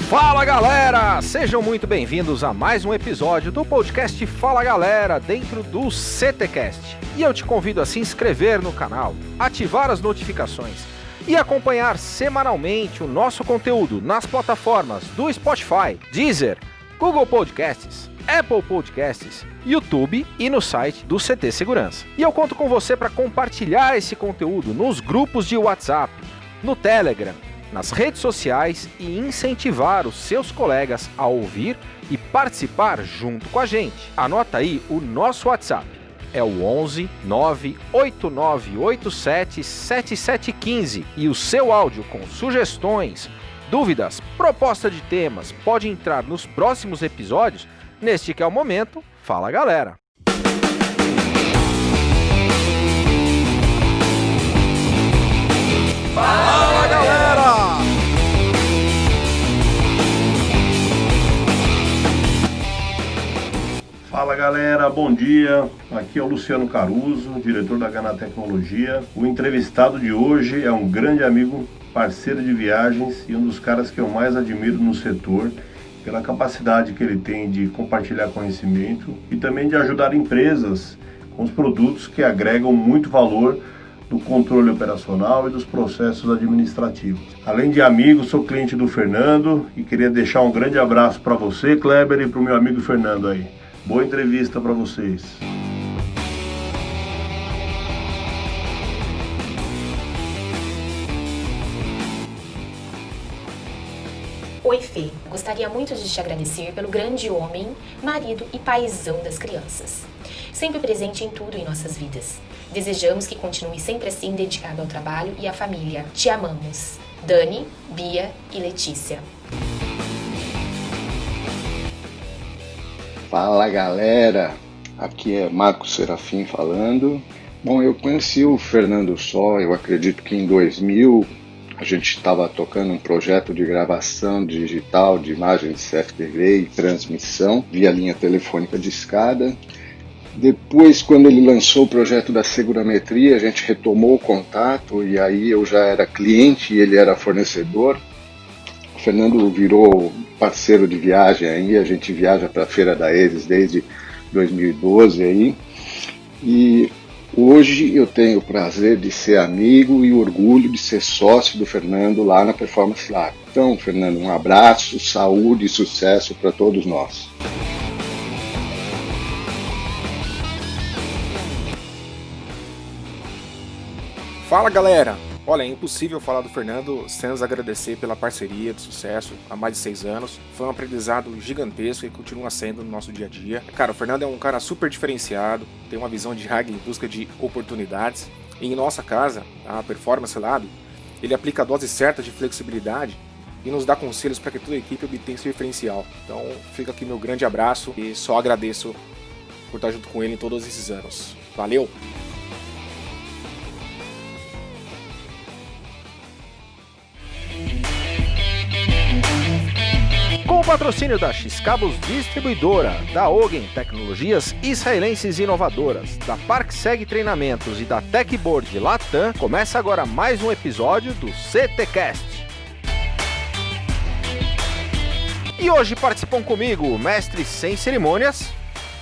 Fala galera, sejam muito bem-vindos a mais um episódio do podcast Fala Galera dentro do CTcast. E eu te convido a se inscrever no canal, ativar as notificações e acompanhar semanalmente o nosso conteúdo nas plataformas do Spotify, Deezer, Google Podcasts, Apple Podcasts, YouTube e no site do CT Segurança. E eu conto com você para compartilhar esse conteúdo nos grupos de WhatsApp, no Telegram, nas redes sociais e incentivar os seus colegas a ouvir e participar junto com a gente. Anota aí o nosso WhatsApp, é o 11 98987 7715 e o seu áudio com sugestões, dúvidas, proposta de temas pode entrar nos próximos episódios, neste que é o momento. Fala galera! Fala galera! Fala galera, bom dia, aqui é o Luciano Caruso, diretor da Gana Tecnologia. O entrevistado de hoje é um grande amigo, parceiro de viagens e um dos caras que eu mais admiro no setor, pela capacidade que ele tem de compartilhar conhecimento e também de ajudar empresas com os produtos que agregam muito valor do controle operacional e dos processos administrativos. Além de amigo, sou cliente do Fernando e queria deixar um grande abraço para você, Kleber, e para o meu amigo Fernando aí. Boa entrevista para vocês. Oi, Fê. Gostaria muito de te agradecer pelo grande homem, marido e paizão das crianças. Sempre presente em tudo em nossas vidas. Desejamos que continue sempre assim dedicado ao trabalho e à família. Te amamos. Dani, Bia e Letícia. Fala galera, aqui é Marcos Serafim falando. Bom, eu conheci o Fernando Só, eu acredito que em 2000 a gente estava tocando um projeto de gravação digital de imagens CFTV e transmissão via linha telefônica de escada. Depois, quando ele lançou o projeto da Segurametria, a gente retomou o contato e aí eu já era cliente e ele era fornecedor. O Fernando virou parceiro de viagem aí, a gente viaja para a Feira da EVES desde 2012 aí. E hoje eu tenho o prazer de ser amigo e o orgulho de ser sócio do Fernando lá na Performance Lab. Então, Fernando, um abraço, saúde e sucesso para todos nós. Fala galera! Olha, é impossível falar do Fernando sem nos agradecer pela parceria de sucesso há mais de 6 anos. Foi um aprendizado gigantesco e continua sendo no nosso dia a dia. Cara, o Fernando é um cara super diferenciado, tem uma visão de águia em busca de oportunidades. E em nossa casa, a Performance Lab, ele aplica a dose certa de flexibilidade e nos dá conselhos para que toda a equipe obtenha esse diferencial. Então fica aqui meu grande abraço e só agradeço por estar junto com ele em todos esses anos. Valeu! Com o patrocínio da X-Cabos Distribuidora, da Ogen Tecnologias Israelenses Inovadoras, da ParkSeg Treinamentos e da Techboard Latam, começa agora mais um episódio do CTcast. E hoje participam comigo o mestre sem cerimônias,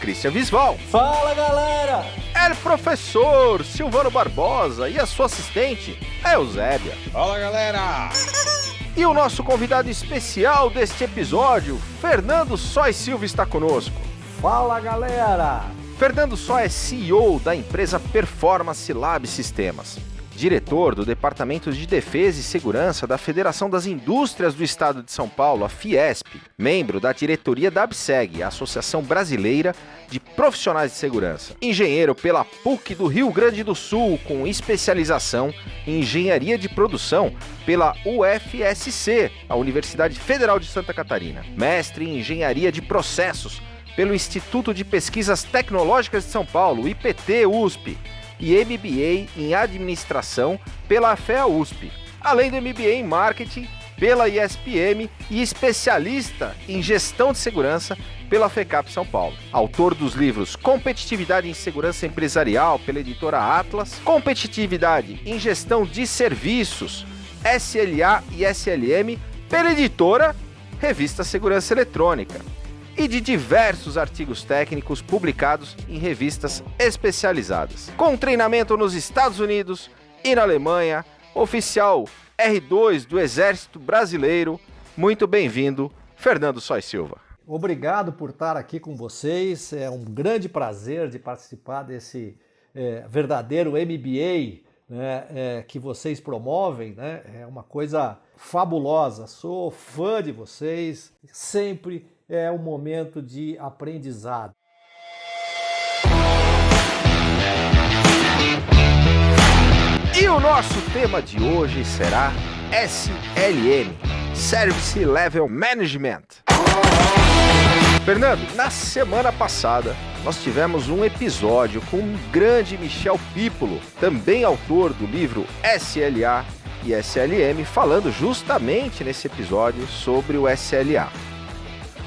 Christian Visval. Fala galera! É o professor Silvano Barbosa e a sua assistente, a Eusébia. Fala galera! E o nosso convidado especial deste episódio, Fernando Só Silva, está conosco. Fala galera! Fernando Só é CEO da empresa Performance Lab Sistemas, diretor do Departamento de Defesa e Segurança da Federação das Indústrias do Estado de São Paulo, a Fiesp, membro da diretoria da ABSEG, a Associação Brasileira de Profissionais de Segurança, engenheiro pela PUC do Rio Grande do Sul, com especialização em Engenharia de Produção pela UFSC, a Universidade Federal de Santa Catarina, mestre em Engenharia de Processos pelo Instituto de Pesquisas Tecnológicas de São Paulo, IPT-USP, e MBA em Administração pela FEA-USP, além do MBA em Marketing pela ISPM e especialista em Gestão de Segurança pela FECAP São Paulo. Autor dos livros Competitividade em Segurança Empresarial pela editora Atlas, Competitividade em Gestão de Serviços, SLA e SLM pela editora revista Segurança Eletrônica, e de diversos artigos técnicos publicados em revistas especializadas. Com treinamento nos Estados Unidos e na Alemanha, oficial R2 do Exército Brasileiro, muito bem-vindo, Fernando Sois Silva. Obrigado por estar aqui com vocês, é um grande prazer de participar desse verdadeiro MBA, né, que vocês promovem, né? É uma coisa fabulosa, sou fã de vocês, sempre é um momento de aprendizado. E o nosso tema de hoje será SLM, Service Level Management. Fernando, na semana passada nós tivemos um episódio com o grande Michel Pípolo, também autor do livro SLA e SLM, falando justamente nesse episódio sobre o SLA.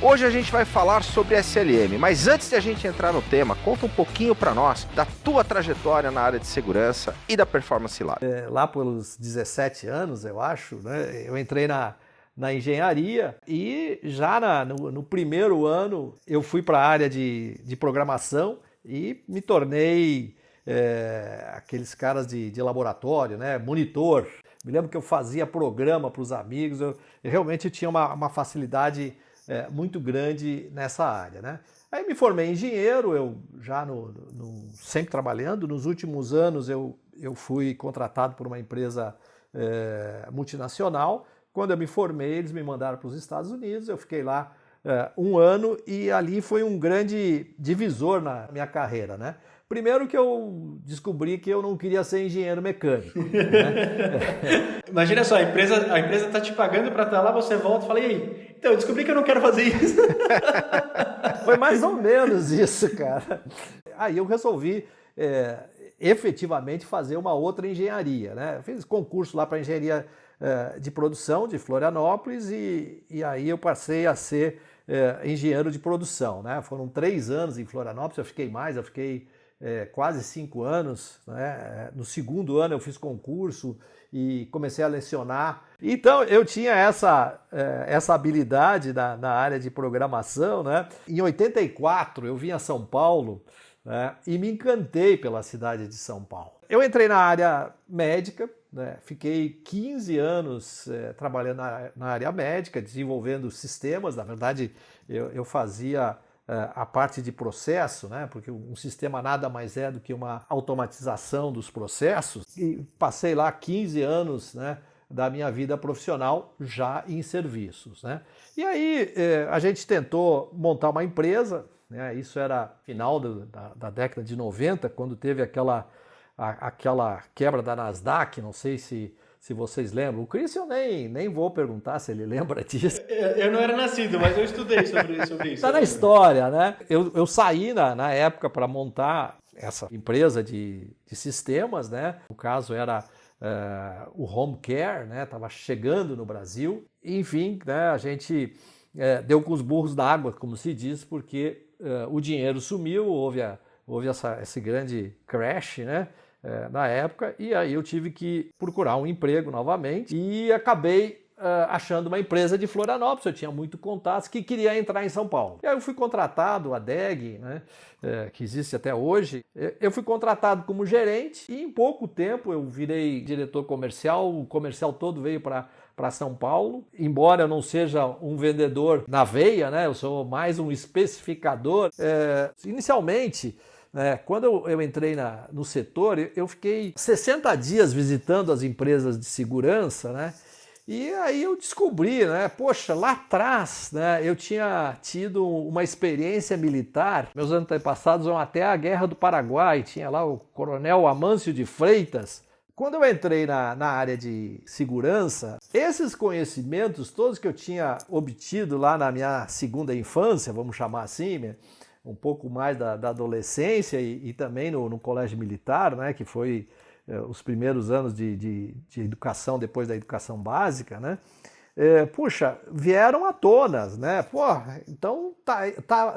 Hoje a gente vai falar sobre SLM, mas antes de a gente entrar no tema, conta um pouquinho para nós da tua trajetória na área de segurança e da Performance Lab. Lá pelos 17 anos, eu acho, né, eu entrei na engenharia e já no primeiro ano eu fui para a área de programação e me tornei aqueles caras de laboratório, né, monitor. Me lembro que eu fazia programa para os amigos, eu realmente tinha uma facilidade muito grande nessa área, né? Aí me formei em engenheiro, eu já sempre trabalhando. Nos últimos anos eu fui contratado por uma empresa multinacional. Quando eu me formei, eles me mandaram para os Estados Unidos, eu fiquei lá um ano e ali foi um grande divisor na minha carreira, né? Primeiro que eu descobri que eu não queria ser engenheiro mecânico. Né? Imagina só, a empresa tá te pagando para estar lá, você volta e fala, e aí? Então, eu descobri que eu não quero fazer isso. Foi mais ou menos isso, cara. Aí eu resolvi efetivamente fazer uma outra engenharia, né? Eu fiz concurso lá para engenharia de produção de Florianópolis e aí eu passei a ser engenheiro de produção, né? Foram 3 anos em Florianópolis, eu fiquei quase 5 anos, né? No segundo ano eu fiz concurso e comecei a lecionar. Então eu tinha essa habilidade na área de programação, né? Em 84 eu vim a São Paulo, né? E me encantei pela cidade de São Paulo. Eu entrei na área médica, né? Fiquei 15 anos trabalhando na área médica, desenvolvendo sistemas. Na verdade eu fazia a parte de processo, né? Porque um sistema nada mais é do que uma automatização dos processos. E passei lá 15 anos, né, da minha vida profissional já em serviços, né? E aí a gente tentou montar uma empresa, né? Isso era final da década de 90, quando teve aquela quebra da Nasdaq, não sei se vocês lembram. O Christian nem vou perguntar se ele lembra disso. Eu não era nascido, mas eu estudei sobre isso. Está na história, né? Eu saí na época para montar essa empresa de sistemas, né? O caso era o Home Care, né? Estava chegando no Brasil. Enfim, né? A gente deu com os burros na água, como se diz, porque o dinheiro sumiu, houve esse grande crash, né? Na época, e aí eu tive que procurar um emprego novamente e acabei achando uma empresa de Florianópolis. Eu tinha muito contato que queria entrar em São Paulo. E aí eu fui contratado, a DEG, né, que existe até hoje, eu fui contratado como gerente e em pouco tempo eu virei diretor comercial. O comercial todo veio para São Paulo. Embora eu não seja um vendedor na veia, né, eu sou mais um especificador. Inicialmente, quando eu entrei no setor, eu fiquei 60 dias visitando as empresas de segurança, né? E aí eu descobri, né? Poxa, lá atrás, né, eu tinha tido uma experiência militar. Meus antepassados vão até a Guerra do Paraguai. Tinha lá o coronel Amâncio de Freitas. Quando eu entrei na área de segurança, esses conhecimentos todos que eu tinha obtido lá na minha segunda infância, vamos chamar assim, um pouco mais da adolescência e também no colégio militar, né, que foi os primeiros anos de educação depois da educação básica, né, vieram à tona, né? Então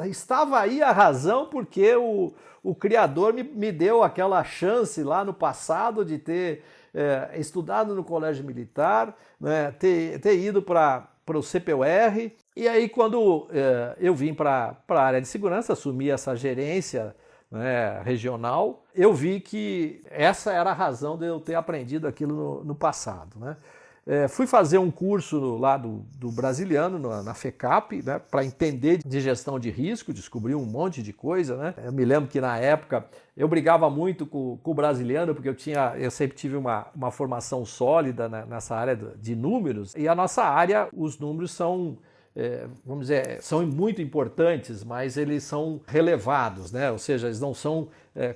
estava aí a razão porque o Criador me deu aquela chance lá no passado de ter estudado no colégio militar, né, ter ido para o CPUR, E aí, quando eu vim para a área de segurança, assumi essa gerência, né, regional, eu vi que essa era a razão de eu ter aprendido aquilo no passado, né? Fui fazer um curso lá do Brasiliano, na FECAP, né, para entender de gestão de risco, descobri um monte de coisa, né? Eu me lembro que na época eu brigava muito com o Brasiliano, porque eu sempre tive uma formação sólida nessa área de números, e a nossa área, os números são, vamos dizer, são muito importantes, mas eles são relevados, né? Ou seja, eles não são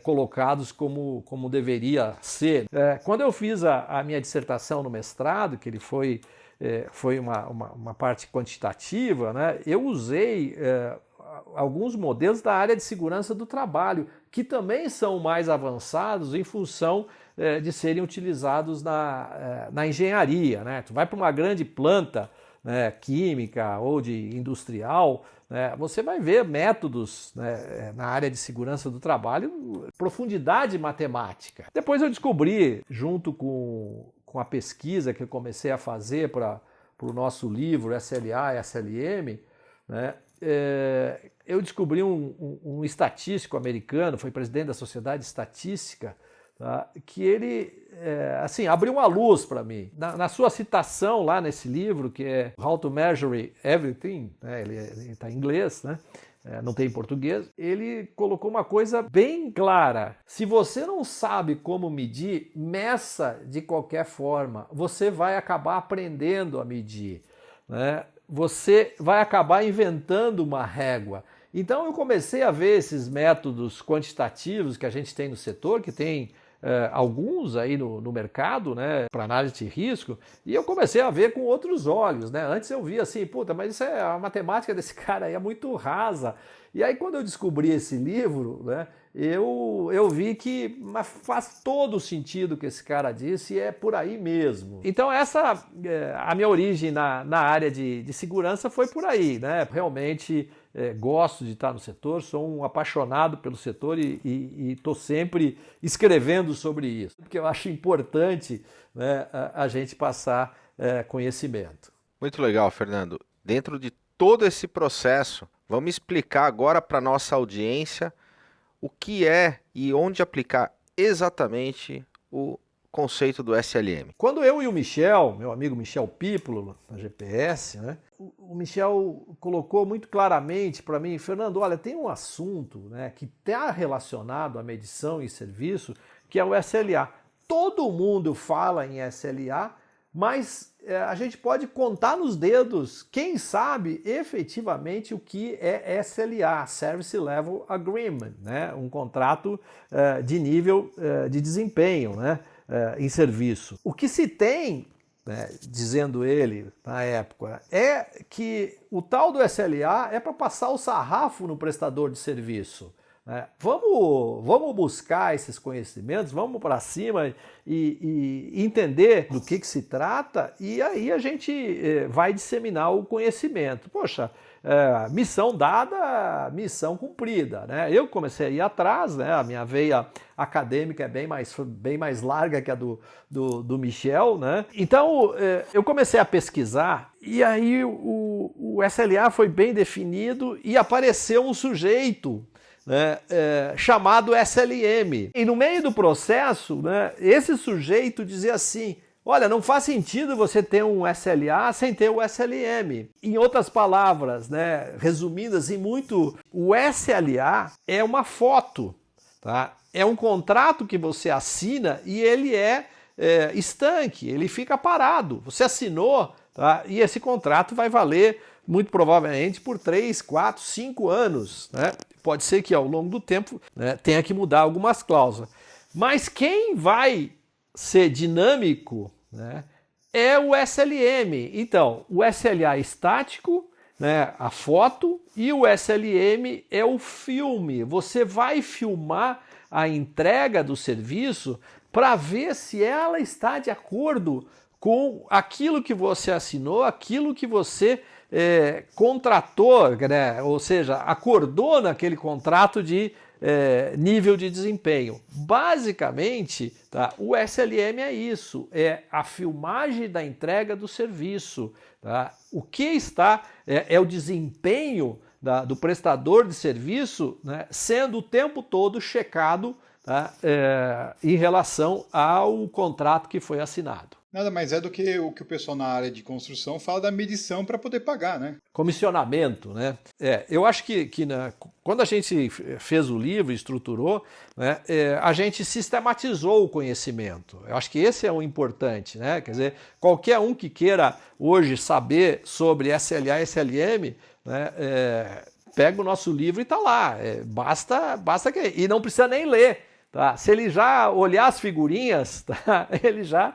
colocados como deveria ser. Quando eu fiz a minha dissertação no mestrado, que ele foi uma parte quantitativa, né? Eu usei alguns modelos da área de segurança do trabalho, que também são mais avançados em função de serem utilizados na engenharia, né? Tu vai para uma grande planta, né, química ou de industrial, né, você vai ver métodos, né, na área de segurança do trabalho, profundidade matemática. Depois eu descobri, junto com a pesquisa que eu comecei a fazer para o nosso livro SLA e SLM, né, eu descobri um estatístico americano, foi presidente da Sociedade Estatística, tá, que ele assim, abriu uma luz para mim. Na sua citação lá nesse livro, que é How to Measure Everything, né, ele está em inglês, né, não tem em português, ele colocou uma coisa bem clara. Se você não sabe como medir, meça de qualquer forma. Você vai acabar aprendendo a medir, né? Você vai acabar inventando uma régua. Então eu comecei a ver esses métodos quantitativos que a gente tem no setor, que tem alguns aí no mercado, né, para análise de risco, e eu comecei a ver com outros olhos, né? Antes eu via assim, puta, mas a matemática desse cara aí é muito rasa. E aí quando eu descobri esse livro, né, eu vi que faz todo o sentido o que esse cara disse e é por aí mesmo. Então a minha origem na área de segurança foi por aí, né? Realmente gosto de estar no setor, sou um apaixonado pelo setor e estou sempre escrevendo sobre isso, porque eu acho importante, né, a gente passar conhecimento. Muito legal, Fernando. Dentro de todo esse processo, vamos explicar agora para a nossa audiência o que é e onde aplicar exatamente o conceito do SLM. Quando eu e o Michel, meu amigo Michel Pípolo, na GPS, né, o Michel colocou muito claramente para mim, Fernando, olha, tem um assunto, né, que está relacionado à medição e serviço, que é o SLA. Todo mundo fala em SLA, mas a gente pode contar nos dedos quem sabe efetivamente o que é SLA, Service Level Agreement, né? Um contrato de nível de desempenho, né? Em serviço. O que se tem, né, dizendo ele na época, é que o tal do SLA é para passar o sarrafo no prestador de serviço. Vamos buscar esses conhecimentos, vamos para cima e entender do que se trata, e aí a gente vai disseminar o conhecimento. Poxa, missão dada, missão cumprida, né? Eu comecei a ir atrás, né? A minha veia acadêmica é bem mais larga que a do Michel, né? Então eu comecei a pesquisar e aí o SLA foi bem definido e apareceu um sujeito, né, chamado SLM. E no meio do processo, né, esse sujeito dizia assim, olha, não faz sentido você ter um SLA sem ter o SLM. Em outras palavras, né, resumidas em muito, o SLA é uma foto, tá? É um contrato que você assina e ele é estanque, ele fica parado. Você assinou, tá? E esse contrato vai valer muito provavelmente por 3, 4, 5 anos, né? Pode ser que ao longo do tempo, né, tenha que mudar algumas cláusulas. Mas quem vai ser dinâmico, né, é o SLM. Então, o SLA é estático, né, a foto, e o SLM é o filme. Você vai filmar a entrega do serviço para ver se ela está de acordo com aquilo que você assinou, aquilo que você contratou, né? Ou seja, acordou naquele contrato de nível de desempenho. Basicamente, tá, o SLM é isso, é a filmagem da entrega do serviço. Tá? O que está é o desempenho do prestador de serviço, né, sendo o tempo todo checado, tá, em relação ao contrato que foi assinado. Nada mais é do que o pessoal na área de construção fala da medição para poder pagar, né? Comissionamento, né? Eu acho que quando a gente fez o livro, estruturou, né, a gente sistematizou o conhecimento. Eu acho que esse é o importante, né? Quer dizer, qualquer um que queira hoje saber sobre SLA e SLM, né, pega o nosso livro e está lá. Basta que... E não precisa nem ler. Tá? Se ele já olhar as figurinhas, tá? ele já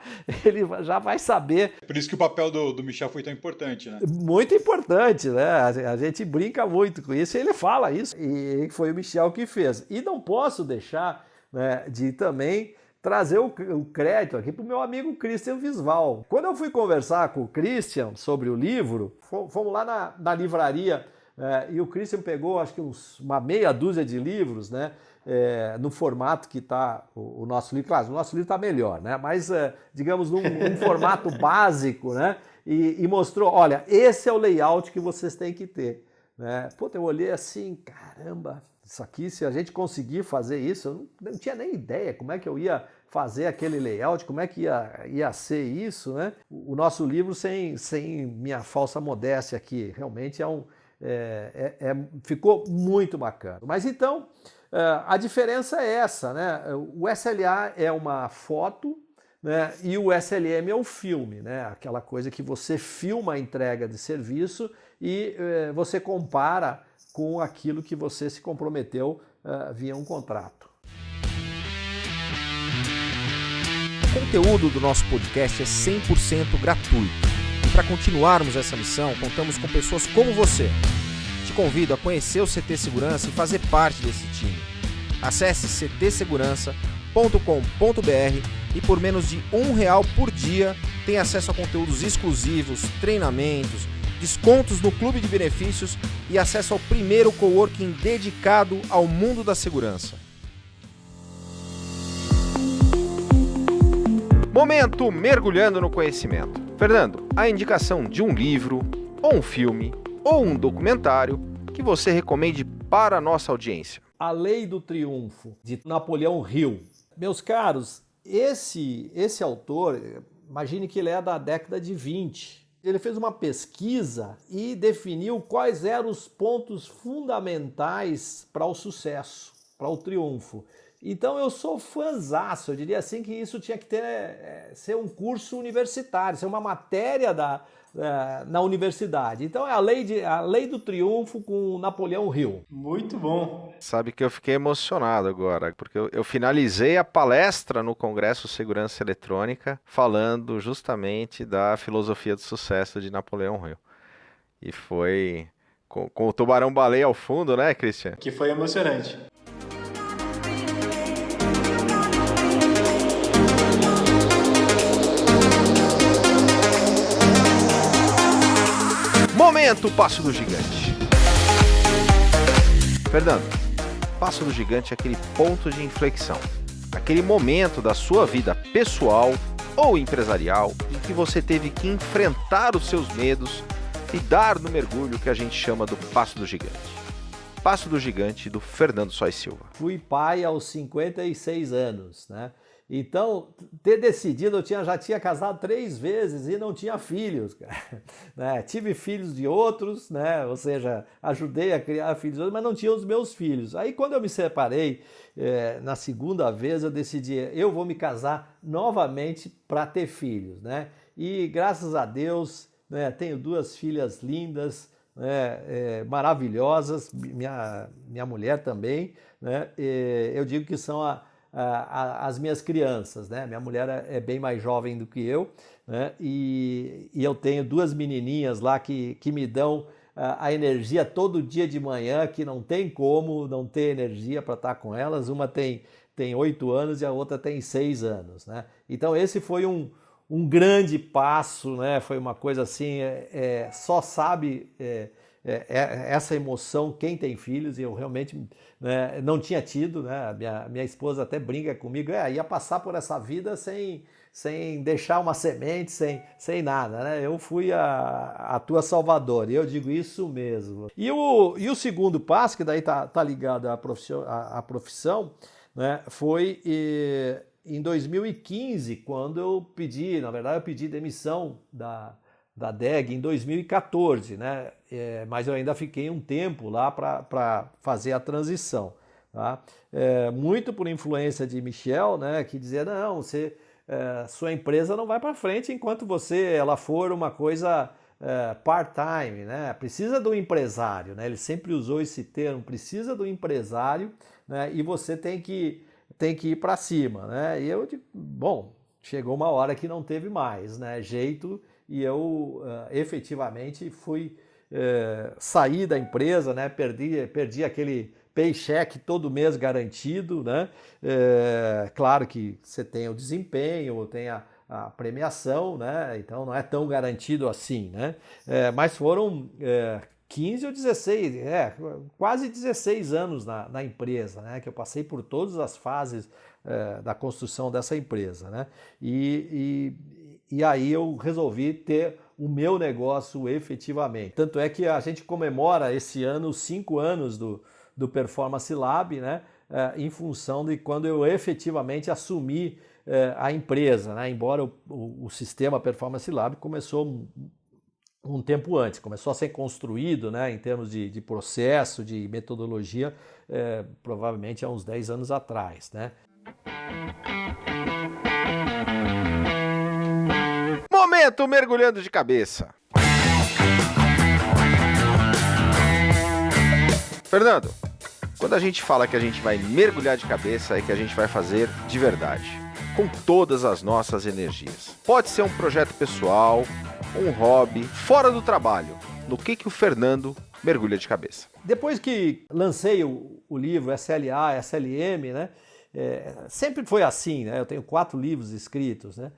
vai saber. Por isso que o papel do Michel foi tão importante, né? Muito importante, né? A gente brinca muito com isso e ele fala isso. E foi o Michel que fez. E não posso deixar, né, de também trazer o crédito aqui para o meu amigo Christian Visval. Quando eu fui conversar com o Christian sobre o livro, fomos lá na livraria, e o Christian pegou acho que uma meia dúzia de livros, né? No formato que está o nosso livro. Claro, o nosso livro está melhor, né? Mas, digamos, num formato básico, né? E mostrou, olha, esse é o layout que vocês têm que ter. Né? Puta, eu olhei assim, caramba, isso aqui, se a gente conseguir fazer isso, eu não tinha nem ideia como é que eu ia fazer aquele layout, como é que ia ser isso, né? O nosso livro, sem minha falsa modéstia aqui, realmente ficou muito bacana. Mas então... a diferença é essa, né? O SLA é uma foto, né? E o SLM é o filme, né? Aquela coisa que você filma a entrega de serviço e você compara com aquilo que você se comprometeu via um contrato. O conteúdo do nosso podcast é 100% gratuito. E para continuarmos essa missão, contamos com pessoas como você. Te convido a conhecer o CT Segurança e fazer parte desse time. Acesse ctsegurança.com.br e por menos de R$1 por dia tem acesso a conteúdos exclusivos, treinamentos, descontos no clube de benefícios e acesso ao primeiro coworking dedicado ao mundo da segurança. Momento mergulhando no conhecimento. Fernando, a indicação de um livro, ou um filme, ou um documentário que você recomende para a nossa audiência. A Lei do Triunfo, de Napoleão Hill. Meus caros, esse autor, imagine que ele é da década de 20. Ele fez uma pesquisa e definiu quais eram os pontos fundamentais para o sucesso, para o triunfo. Então eu sou fãzaço, eu diria assim que isso tinha que ser um curso universitário, ser uma matéria na universidade. Então é a lei do triunfo com Napoleão Hill. Muito bom. Sabe que eu fiquei emocionado agora, porque eu finalizei a palestra no Congresso Segurança Eletrônica falando justamente da filosofia do sucesso de Napoleão Hill. E foi com o tubarão-baleia ao fundo, né, Christian? Que foi emocionante. Momento Passo do Gigante. Fernando, Passo do Gigante é aquele ponto de inflexão, aquele momento da sua vida pessoal ou empresarial em que você teve que enfrentar os seus medos e dar no mergulho que a gente chama do Passo do Gigante. Passo do Gigante, do Fernando Sois Silva. Fui pai aos 56 anos, né? Então, ter decidido, eu já tinha casado 3 vezes e não tinha filhos, cara. Né? Tive filhos de outros, né? Ou seja, ajudei a criar filhos de outros, mas não tinha os meus filhos. Aí, quando eu me separei, na segunda vez, eu decidi, eu vou me casar novamente para ter filhos, né? E, graças a Deus, né, tenho 2 filhas lindas, maravilhosas, minha mulher também, né? Eu digo que são as minhas crianças, né? Minha mulher é bem mais jovem do que eu, né? E eu tenho 2 menininhas lá que me dão a energia todo dia de manhã, que não tem como não ter energia para estar com elas. Uma tem 8 anos e a outra tem 6 anos, né? Então esse foi um grande passo, né? Foi uma coisa assim, só sabe essa emoção, quem tem filhos, e eu realmente, né, não tinha tido, né? Minha esposa até brinca comigo, ia passar por essa vida sem deixar uma semente, sem nada, né? Eu fui a tua salvadora, e eu digo isso mesmo. E o segundo passo, que daí tá ligado à profissão, né, foi em 2015, quando eu pedi demissão da DEG em 2014, né? Mas eu ainda fiquei um tempo lá para fazer a transição. Tá? Muito por influência de Michel, né, que dizia, não, sua empresa não vai para frente enquanto ela for uma coisa part-time, né? Precisa do empresário, né? Ele sempre usou esse termo, precisa do empresário, né? E você tem que ir para cima, né? E eu digo, bom, chegou uma hora que não teve mais, né, jeito, e eu efetivamente fui sair da empresa, né? Perdi aquele paycheck todo mês garantido, né? Claro que você tem o desempenho, tem a premiação, né? Então não é tão garantido assim, né? Mas foram 15 ou 16, quase 16 anos na empresa, né? Que eu passei por todas as fases da construção dessa empresa, né? E aí eu resolvi ter o meu negócio efetivamente. Tanto é que a gente comemora esse ano os 5 anos do Performance Lab, né? Em função de quando eu efetivamente assumi a empresa, né? Embora o sistema Performance Lab começou um tempo antes, começou a ser construído, né, em termos de processo, de metodologia, provavelmente há uns 10 anos atrás, né? Momento mergulhando de cabeça. Fernando, quando a gente fala que a gente vai mergulhar de cabeça, é que a gente vai fazer de verdade, com todas as nossas energias. Pode ser um projeto pessoal, um hobby, fora do trabalho. No que o Fernando mergulha de cabeça? Depois que lancei o livro SLA, SLM, né? Sempre foi assim, né? Eu tenho 4 livros escritos, né?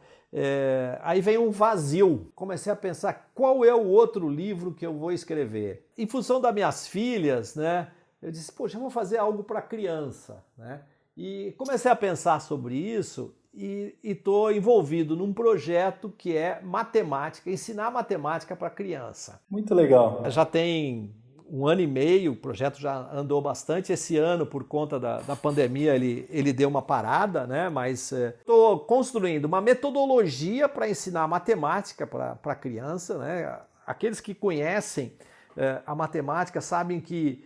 Aí vem um vazio. Comecei a pensar qual é o outro livro que eu vou escrever. Em função das minhas filhas, né? Eu disse, poxa, eu vou fazer algo para criança, né? E comecei a pensar sobre isso e estou envolvido num projeto que é matemática, ensinar matemática para criança. Muito legal. Já tem 1 ano e meio, o projeto já andou bastante. Esse ano, por conta da pandemia, ele deu uma parada, né? Mas estou construindo uma metodologia para ensinar matemática para criança, né? Aqueles que conhecem a matemática sabem que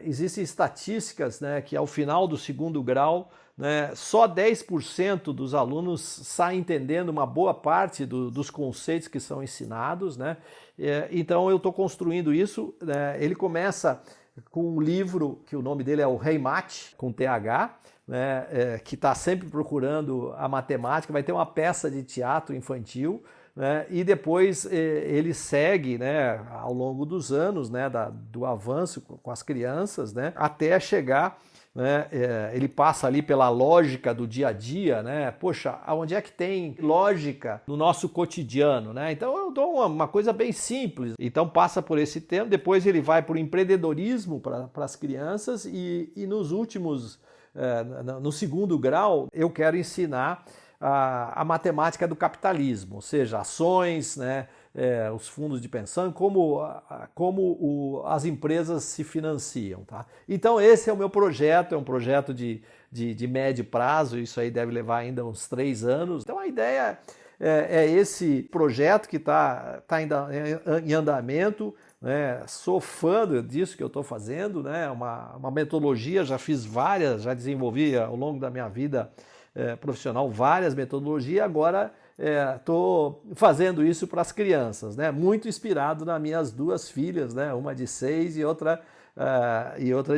existem estatísticas, né, que ao final do 2º grau, né, só 10% dos alunos saem entendendo uma boa parte dos conceitos que são ensinados, né? Então eu estou construindo isso, né? Ele começa com um livro que o nome dele é o Rei Mate, com TH, né, que está sempre procurando a matemática. Vai ter uma peça de teatro infantil, né, e depois ele segue, né, ao longo dos anos, né, do avanço com as crianças, né, até chegar, né, ele passa ali pela lógica do dia a dia, né? Poxa, onde é que tem lógica no nosso cotidiano, né? Então eu dou uma coisa bem simples. Então passa por esse tema, depois ele vai para o empreendedorismo para as crianças e nos últimos, no 2º grau, eu quero ensinar a matemática do capitalismo, ou seja, ações, né, os fundos de pensão, como as empresas se financiam. Tá? Então esse é o meu projeto, é um projeto de médio prazo, isso aí deve levar ainda uns 3 anos. Então a ideia é esse projeto que está ainda em andamento, né? Sou fã disso que eu estou fazendo, né? Uma metodologia, já fiz várias, já desenvolvi ao longo da minha vida profissional várias metodologias, agora estou fazendo isso para as crianças, né? Muito inspirado nas minhas 2 filhas, né? Uma de 6 e outra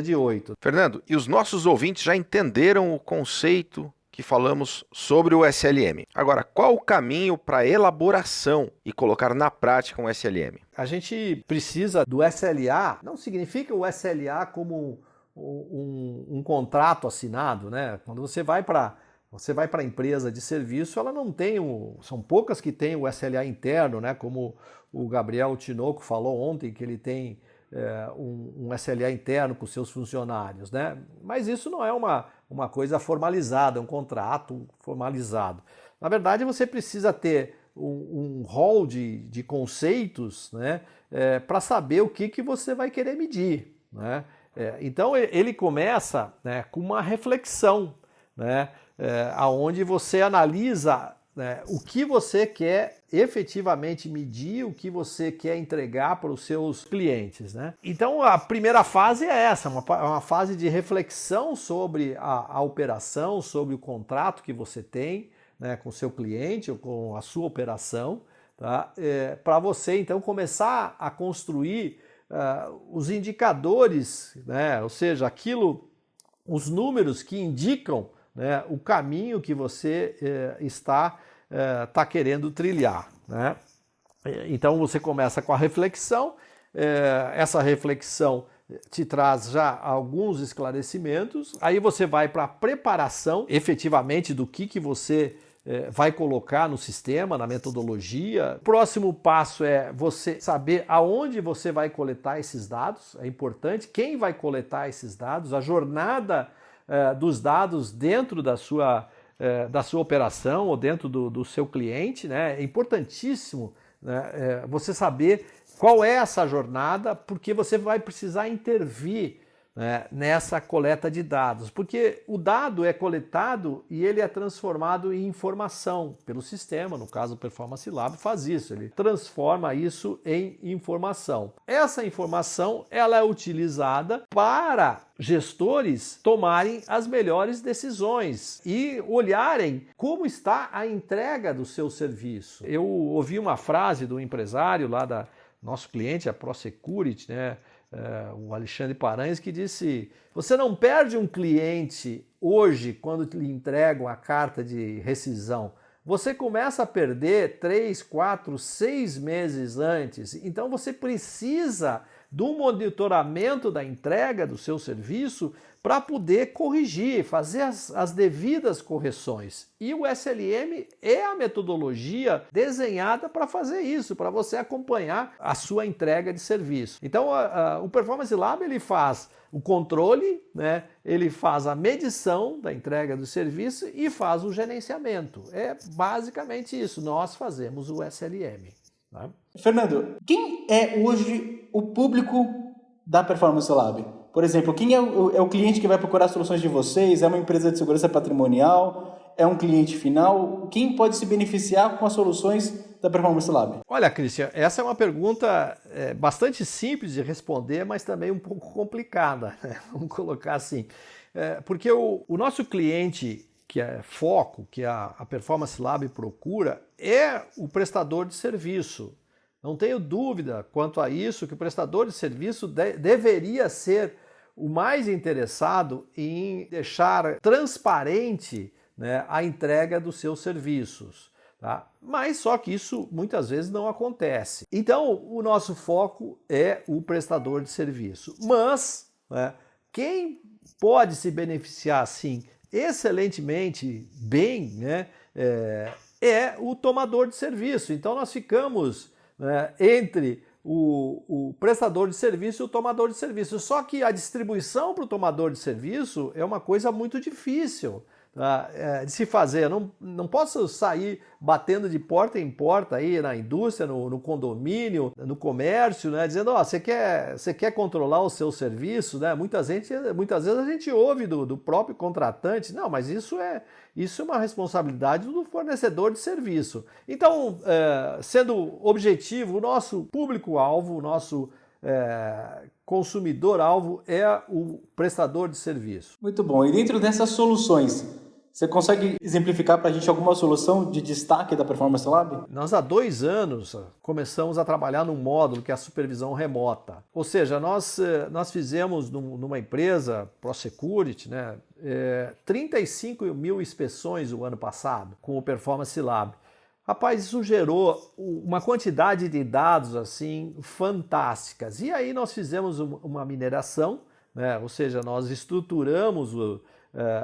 de 8. Fernando, e os nossos ouvintes já entenderam o conceito que falamos sobre o SLM. Agora, qual o caminho para a elaboração e colocar na prática um SLM? A gente precisa do SLA, não significa o SLA como um contrato assinado, né? Quando você vai para Você vai para a empresa de serviço, ela não tem são poucas que têm o SLA interno, né? Como o Gabriel Tinoco falou ontem, que ele tem um SLA interno para os seus funcionários, né? Mas isso não é uma coisa formalizada, um contrato formalizado. Na verdade, você precisa ter um rol de conceitos, né? Para saber o que você vai querer medir, né? Então ele começa, né, com uma reflexão, né, onde você analisa, né, o que você quer efetivamente medir, o que você quer entregar para os seus clientes, né? Então a primeira fase é essa, uma fase de reflexão sobre a operação, sobre o contrato que você tem, né, com o seu cliente ou com a sua operação, tá? Para você então começar a construir os indicadores, né? Ou seja, os números que indicam, né, o caminho que você está querendo trilhar, né? Então você começa com a reflexão, essa reflexão te traz já alguns esclarecimentos, aí você vai para a preparação efetivamente do que você vai colocar no sistema, na metodologia. O próximo passo é você saber aonde você vai coletar esses dados, é importante, quem vai coletar esses dados, a jornada dos dados dentro da sua operação ou dentro do seu cliente, né? É importantíssimo, né, você saber qual é essa jornada, porque você vai precisar intervir, né, nessa coleta de dados, porque o dado é coletado e ele é transformado em informação pelo sistema, no caso o Performance Lab faz isso, ele transforma isso em informação. Essa informação ela é utilizada para gestores tomarem as melhores decisões e olharem como está a entrega do seu serviço. Eu ouvi uma frase do empresário lá da nosso cliente, a ProSecurity, né? O Alexandre Paranhos, que disse: você não perde um cliente hoje quando lhe entregam a carta de rescisão, você começa a perder 3, 4, 6 meses antes. Então você precisa do monitoramento da entrega do seu serviço para poder corrigir, fazer as devidas correções. E o SLM é a metodologia desenhada para fazer isso, para você acompanhar a sua entrega de serviço. Então o Performance Lab ele faz o controle, né? Ele faz a medição da entrega do serviço e faz o gerenciamento. É basicamente isso, nós fazemos o SLM. Tá? Fernando, quem é hoje o público da Performance Lab? Por exemplo, quem é o cliente que vai procurar soluções de vocês? É uma empresa de segurança patrimonial? É um cliente final? Quem pode se beneficiar com as soluções da Performance Lab? Olha, Christian, essa é uma pergunta bastante simples de responder, mas também um pouco complicada, né? Vamos colocar assim. Porque o nosso cliente, que é foco, que a Performance Lab procura, é o prestador de serviço. Não tenho dúvida quanto a isso, que o prestador de serviço deveria ser o mais interessado em deixar transparente, né, a entrega dos seus serviços. Tá? Mas só que isso muitas vezes não acontece. Então o nosso foco é o prestador de serviço. Mas, né, quem pode se beneficiar assim excelentemente bem, né, é o tomador de serviço. Então nós ficamos, né, entre o prestador de serviço e o tomador de serviço. Só que a distribuição para o tomador de serviço é uma coisa muito difícil de se fazer. Eu não posso sair batendo de porta em porta aí na indústria, no condomínio, no comércio, né, dizendo: você quer controlar o seu serviço, né? Muitas vezes a gente ouve do próprio contratante: não, mas isso é uma responsabilidade do fornecedor de serviço. Então, sendo objetivo, o nosso público-alvo, o nosso consumidor-alvo é o prestador de serviço. Muito bom. E dentro dessas soluções, você consegue exemplificar para a gente alguma solução de destaque da Performance Lab? Nós, há 2 anos, começamos a trabalhar num módulo que é a supervisão remota. Ou seja, nós fizemos numa empresa, ProSecurity, né, 35 mil inspeções o ano passado com o Performance Lab. Rapaz, isso gerou uma quantidade de dados assim fantásticas. E aí nós fizemos uma mineração, né, ou seja, nós estruturamos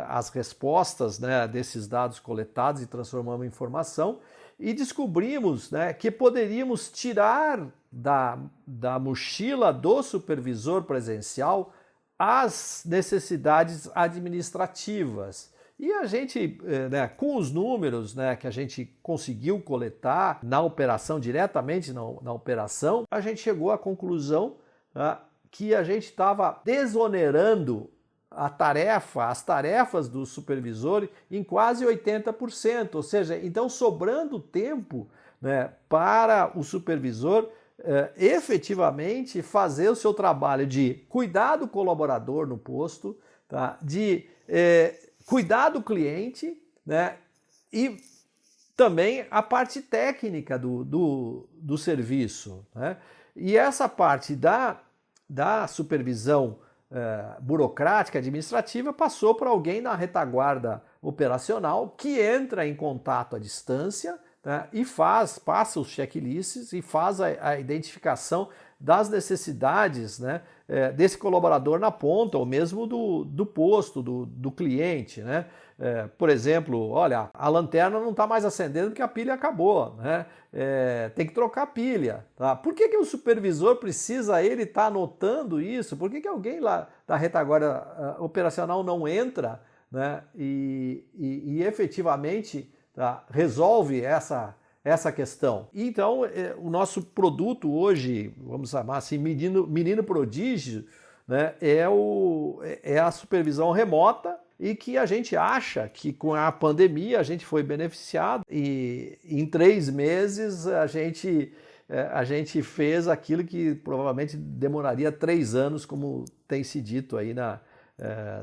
as respostas, né, desses dados coletados e transformamos em informação, e descobrimos, né, que poderíamos tirar da mochila do supervisor presencial as necessidades administrativas. E a gente, né, com os números, né, que a gente conseguiu coletar na operação, diretamente na operação, a gente chegou à conclusão, né, que a gente estava desonerando as tarefas do supervisor em quase 80%, ou seja, então sobrando tempo, né, para o supervisor efetivamente fazer o seu trabalho de cuidar do colaborador no posto, tá? De cuidar do cliente, né? E também a parte técnica do serviço, né? E essa parte da supervisão burocrática, administrativa, passou para alguém na retaguarda operacional que entra em contato à distância, né, e passa os checklists e faz a identificação das necessidades, né, desse colaborador na ponta, ou mesmo do posto, do cliente, né? Por exemplo, olha, a lanterna não está mais acendendo porque a pilha acabou, né? Tem que trocar a pilha. Tá? Por que o supervisor precisa ele estar anotando isso? Por que alguém lá da retaguarda operacional não entra, né, e efetivamente, tá, resolve essa questão? Então, o nosso produto hoje, vamos chamar assim, menino prodígio, né, é a supervisão remota, e que a gente acha que com a pandemia a gente foi beneficiado, e em 3 meses a gente fez aquilo que provavelmente demoraria 3 anos, como tem se dito aí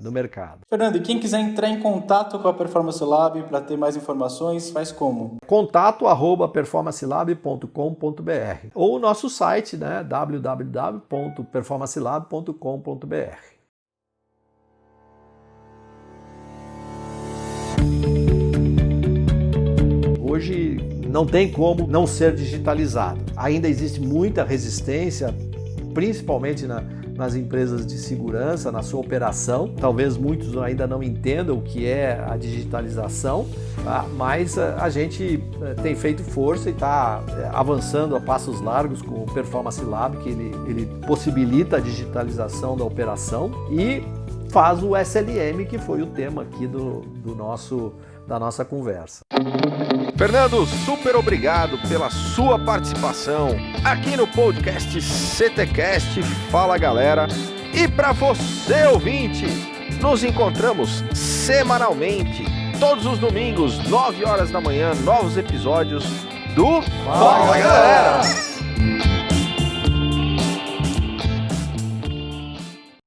no mercado. Fernando, e quem quiser entrar em contato com a Performance Lab para ter mais informações, faz como? contato@performancelab.com.br ou o nosso site, né, www.performancelab.com.br. Hoje não tem como não ser digitalizado. Ainda existe muita resistência, principalmente nas empresas de segurança, na sua operação. Talvez muitos ainda não entendam o que é a digitalização, tá? Mas a gente tem feito força e está avançando a passos largos com o Performance Lab, que ele possibilita a digitalização da operação e faz o SLM, que foi o tema aqui da nossa conversa. Fernando, super obrigado pela sua participação aqui no podcast CTcast Fala Galera. E para você, ouvinte, nos encontramos semanalmente, todos os domingos, 9 horas da manhã, novos episódios do Fala Galera!